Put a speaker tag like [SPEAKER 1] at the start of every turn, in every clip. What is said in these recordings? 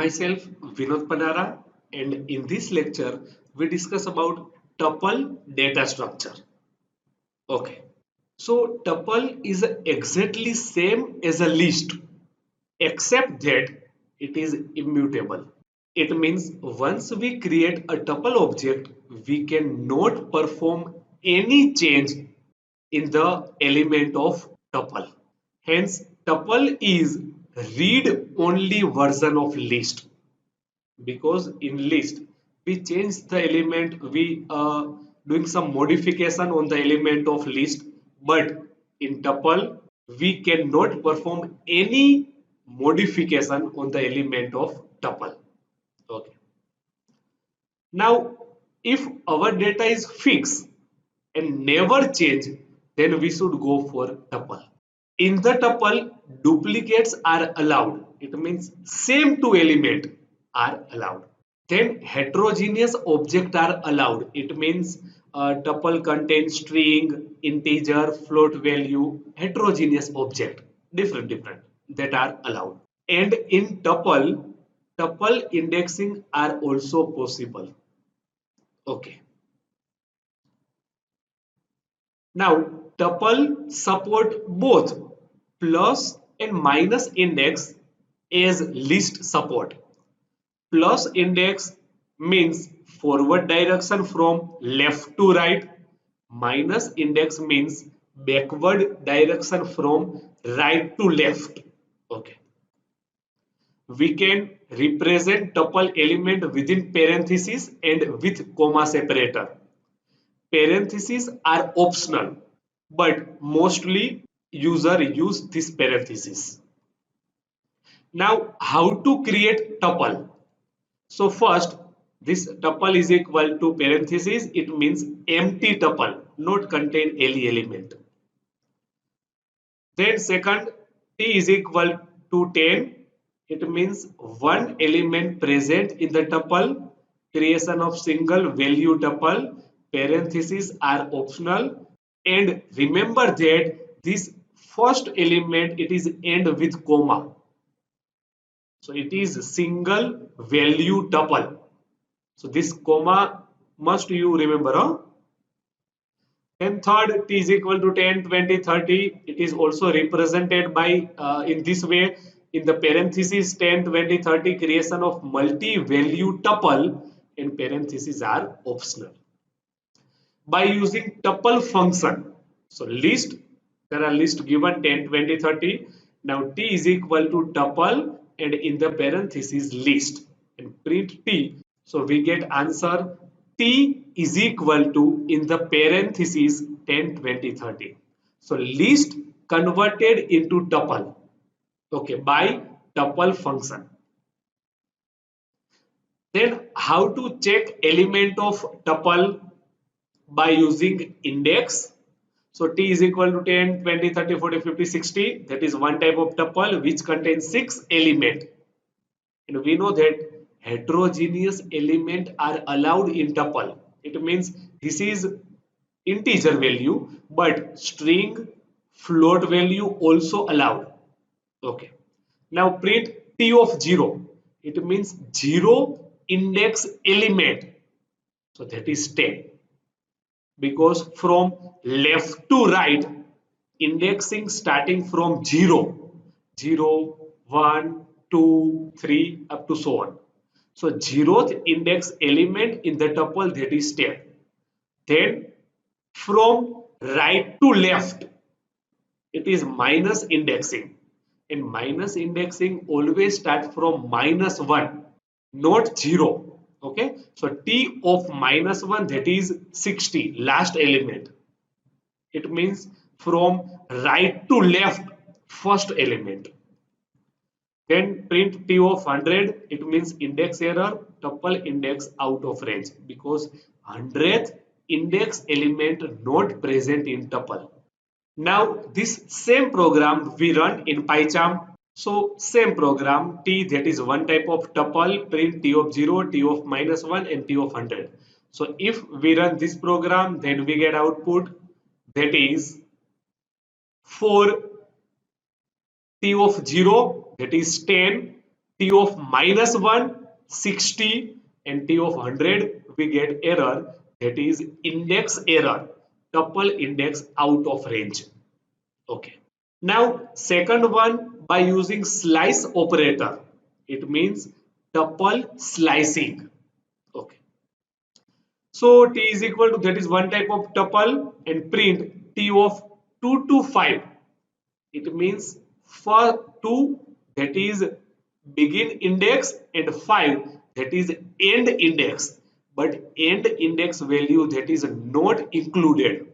[SPEAKER 1] myself Vinod Panara, and in this lecture we discuss about tuple data structure. Okay, so tuple is exactly same as a list except that it is immutable. It means once we create a tuple object, we cannot perform any change in the element of tuple. Hence, tuple is read-only version of list, because in list we change the element, we doing some modification on the element of list, but in tuple we cannot perform any modification on the element of tuple. Okay, now if our data is fixed and never change, then we should go for tuple. In the tuple, duplicates are allowed. It means same two element are allowed. Then heterogeneous object are allowed. It means tuple contains string, integer, float value, heterogeneous object, different that are allowed. And in tuple indexing are also possible. Okay, now tuple support both plus and minus index as list support. Plus index means forward direction from left to right. Minus index means backward direction from right to left. Okay. We can represent tuple element within parentheses and with comma separator. Parentheses are optional, but mostly user use this parenthesis. Now, how to create tuple? So first, this tuple is equal to parenthesis. It means empty tuple, not contain any element. Then second, t is equal to 10. It means one element present in the tuple. Creation of single value tuple. Parentheses are optional. And remember that this first element, it is end with comma. So it is single value tuple. So this comma must you remember. Huh? Then third, t is equal to 10, 20, 30. It is also represented by in this way, in the parentheses 10, 20, 30, creation of multi-value tuple, and parentheses are optional. By using tuple function, so list, there are list given 10, 20, 30. Now t is equal to tuple and in the parentheses list, and print t. So we get answer t is equal to in the parentheses 10, 20, 30. So list converted into tuple, okay, by tuple function. Then how to check element of tuple? By using index. So t is equal to 10, 20, 30, 40, 50, 60. That is one type of tuple which contains 6 elements. And we know that heterogeneous element are allowed in tuple. It means this is integer value, but string, float value also allowed. Okay. Now print t of 0. It means 0 index element. So that is 10. Because from left to right, indexing starting from 0, 0, 1, 2, 3 up to so on. So 0th index element in the tuple, that is 10. Then from right to left, it is minus indexing. And minus indexing always start from -1, not 0. Okay, so t of -1, that is 60, last element. It means from right to left, first element. Then print t of 100. It means index error, tuple index out of range, because 100th index element not present in tuple. Now this same program we run in PyCharm. So same program t, that is one type of tuple, print t of 0, t of -1 and t of 100. So if we run this program, then we get output, that is for t of 0, that is 10, t of minus 1, 60, and t of 100, we get error, that is index error, tuple index out of range. Okay. Now second one, by using slice operator, it means tuple slicing. Okay. So t is equal to, that is one type of tuple, and print t of 2 to 5. It means for 2, that is begin index, and 5, that is end index, but end index value, that is not included.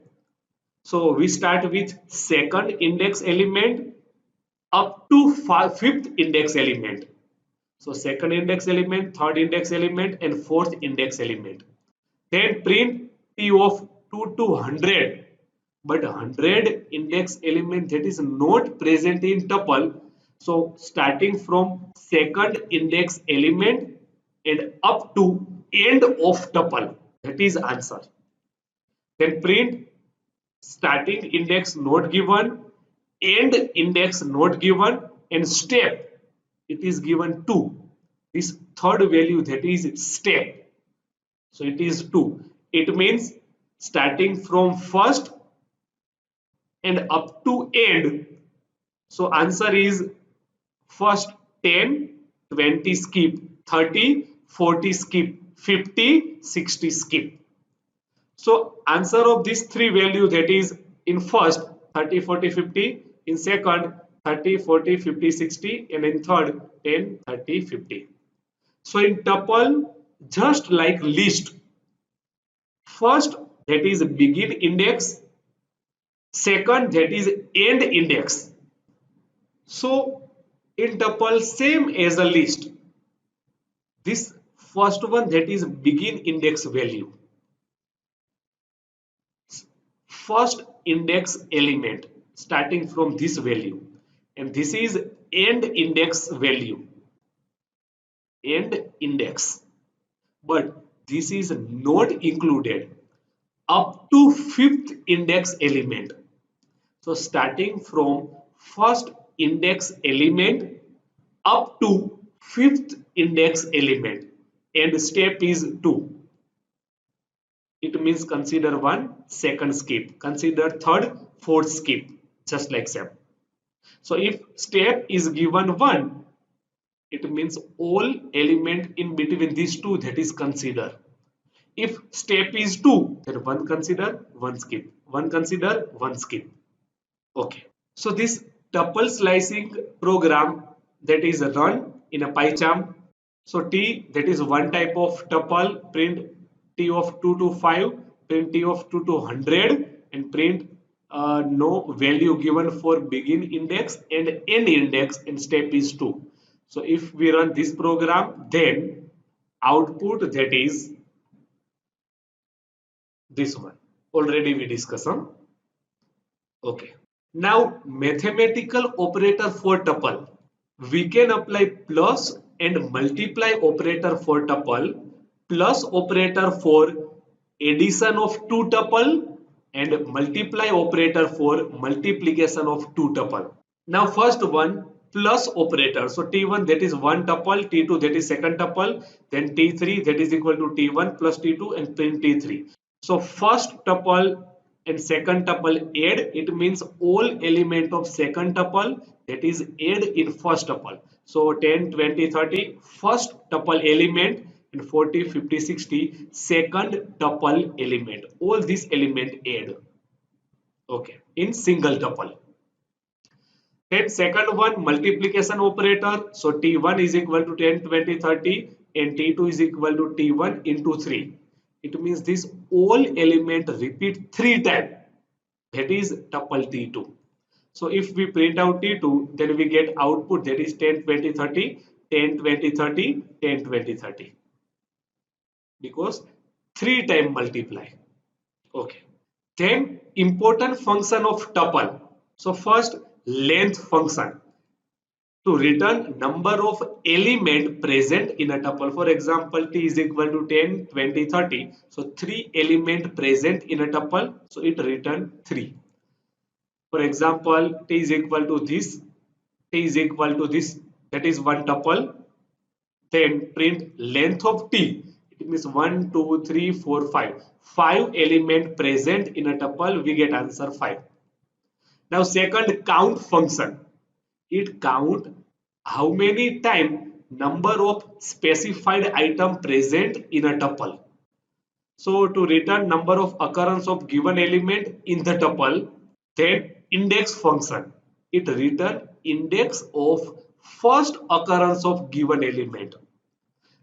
[SPEAKER 1] So we start with second index element up to fifth index element. So second index element, third index element, and fourth index element. Then print t of 2 to 100, but 100 index element, that is not present in tuple. So starting from second index element and up to end of tuple, that is answer. Then print starting index not given, end index not given, and step it is given 2. This third value, that is step, so it is 2. It means starting from first and up to end. So answer is first 10, 20 skip, 30, 40 skip, 50, 60 skip. So answer of these three value, that is in first 30, 40, 50, in second 30, 40, 50, 60, and in third 10, 30, 50. So in tuple, just like list, first that is begin index, second that is end index. So in tuple, same as a list, this first one, that is begin index value, first index element starting from this value, and this is end index value, end index, but this is not included up to fifth index element. So starting from first index element up to fifth index element, and step is 2. It means consider one, second skip, consider third, fourth skip, just like so. So if step is given 1, it means all element in between these two, that is consider. If step is 2, then one consider, one skip, one consider, one skip. Okay. So this tuple slicing program, that is run in a PyCharm. So T, that is one type of tuple, print T of 2 to 5, print T of 2 to 100, and print no value given for begin index and end index, and step is 2. So if we run this program, then output, that is this one. Already we discussed. Huh? Okay. Now mathematical operator for tuple. We can apply plus and multiply operator for tuple, plus operator for addition of two tuple, and multiply operator for multiplication of two tuple. Now first one, plus operator. So T1, that is one tuple, T2, that is second tuple, then T3, that is equal to T1 plus T2, and print T3. So first tuple and second tuple add, it means all element of second tuple, that is add in first tuple. So 10, 20, 30, first tuple element, and 40, 50, 60, second tuple element. All these element add. Okay, in single tuple. Then second one, multiplication operator. So T1 is equal to 10, 20, 30, and T2 is equal to T1 into 3. It means this all element repeat 3 times. That is tuple T2. So if we print out T2, then we get output, that is 10, 20, 30, 10, 20, 30, 10, 20, 30. Because 3 times multiply. Okay. Then important function of tuple. So first, length function, to return number of element present in a tuple. For example, t is equal to 10, 20, 30. So 3 element present in a tuple. So it return 3. For example, t is equal to this, t is equal to this, that is one tuple. then print length of t. It means 1, 2, 3, 4, 5. 5 element present in a tuple, we get answer 5. Now second, count function. It count how many time number of specified item present in a tuple. So to return number of occurrence of given element in the tuple, then index function. It return index of first occurrence of given element.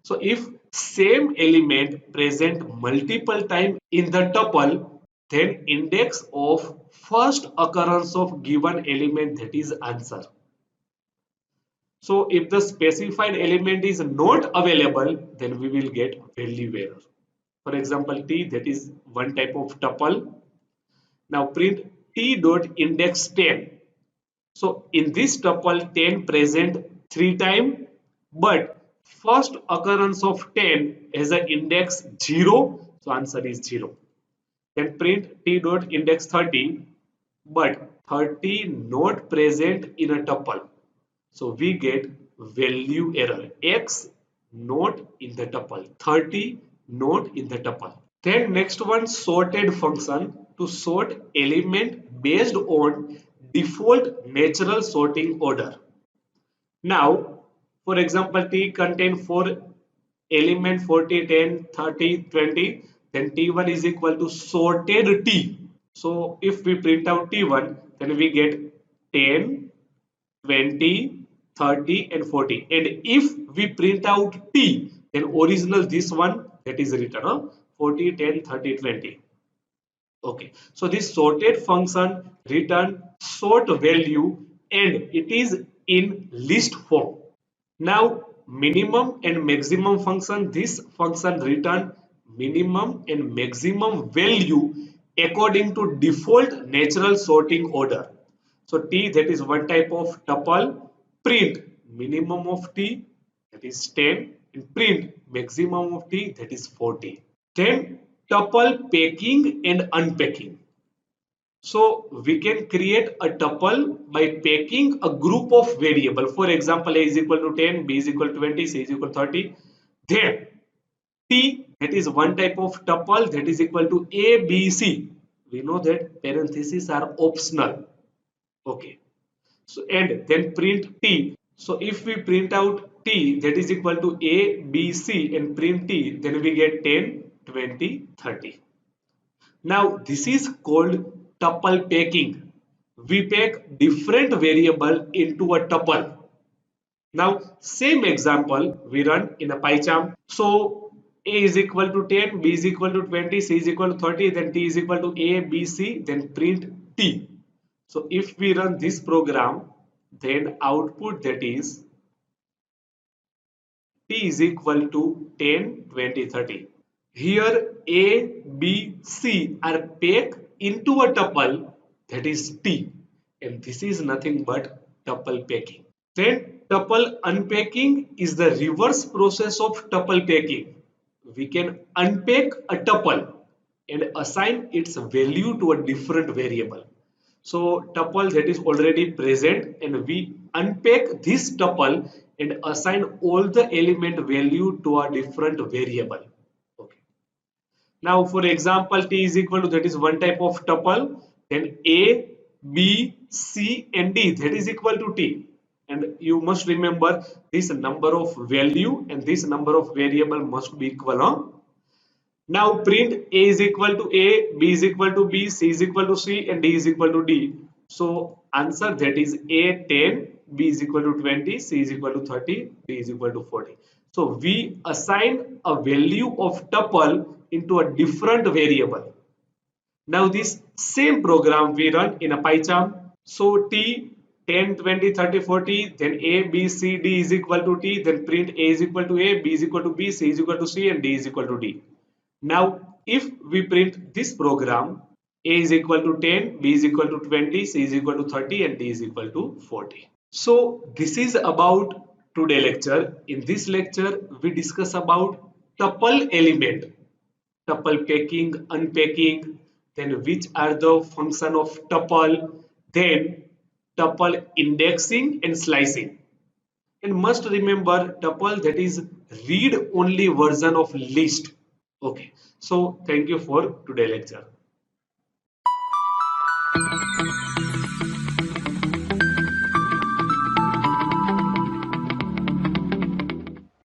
[SPEAKER 1] So if same element present multiple time in the tuple, then index of first occurrence of given element, that is answer. So if the specified element is not available, then we will get value error. For example, t, that is one type of tuple. Now print t dot index 10. So in this tuple 10 present 3 time, but first occurrence of 10 as an index 0, so answer is 0. Then print t dot index 30, but 30 not present in a tuple. So we get value error, x not in the tuple, 30 not in the tuple. Then next one, sorted function, to sort element based on default natural sorting order. Now, for example, T contain 4 element 40, 10, 30, 20, then T1 is equal to sorted T. So if we print out T1, then we get 10, 20, 30 and 40. And if we print out T, then original this one, that is written 40, 10, 30, 20. Okay, so this sorted function return sort value and it is in list form. Now minimum and maximum function, this function return minimum and maximum value according to default natural sorting order. So t, that is one type of tuple, print minimum of t, that is 10, and print maximum of t, that is 40. Then tuple packing and unpacking. So we can create a tuple by packing a group of variable. For example, a is equal to 10, b is equal to 20, c is equal to 30. Then t, that is one type of tuple, that is equal to a, b, c. We know that parentheses are optional. Okay. So and then print t. So if we print out t, that is equal to a, b, c and print t, then we get 10, 20, 30. Now this is called tuple packing. We pack different variable into a tuple. Now same example we run in a PyCharm. So a is equal to 10, b is equal to 20, c is equal to 30, then t is equal to a, b, c, then print t. So if we run this program, then output, that is t is equal to 10, 20, 30. Here A, B, C are packed into a tuple, that is T, and this is nothing but tuple packing. Then tuple unpacking is the reverse process of tuple packing. We can unpack a tuple and assign its value to a different variable. So tuple that is already present, and we unpack this tuple and assign all the element value to a different variable. Okay. Now, for example, t is equal to, that is one type of tuple, then a, b, c and d, that is equal to t. And you must remember this number of value and this number of variable must be equal. Now print a is equal to a, b is equal to b, c is equal to c and d is equal to d. So answer, that is a 10, b is equal to 20, c is equal to 30, d is equal to 40. So we assign a value of tuple into a different variable. Now this same program we run in a PyCharm. So t 10, 20, 30, 40, then a, b, c, d is equal to t, then print a is equal to a, b is equal to b, c is equal to c and d is equal to d. Now if we print this program, a is equal to 10, b is equal to 20, c is equal to 30 and d is equal to 40. So this is about today lecture. In this lecture we discuss about tuple element, tuple packing, unpacking, then which are the function of tuple, then tuple indexing and slicing. and must remember tuple that is read only version of list. Okay, so thank you for today lecture.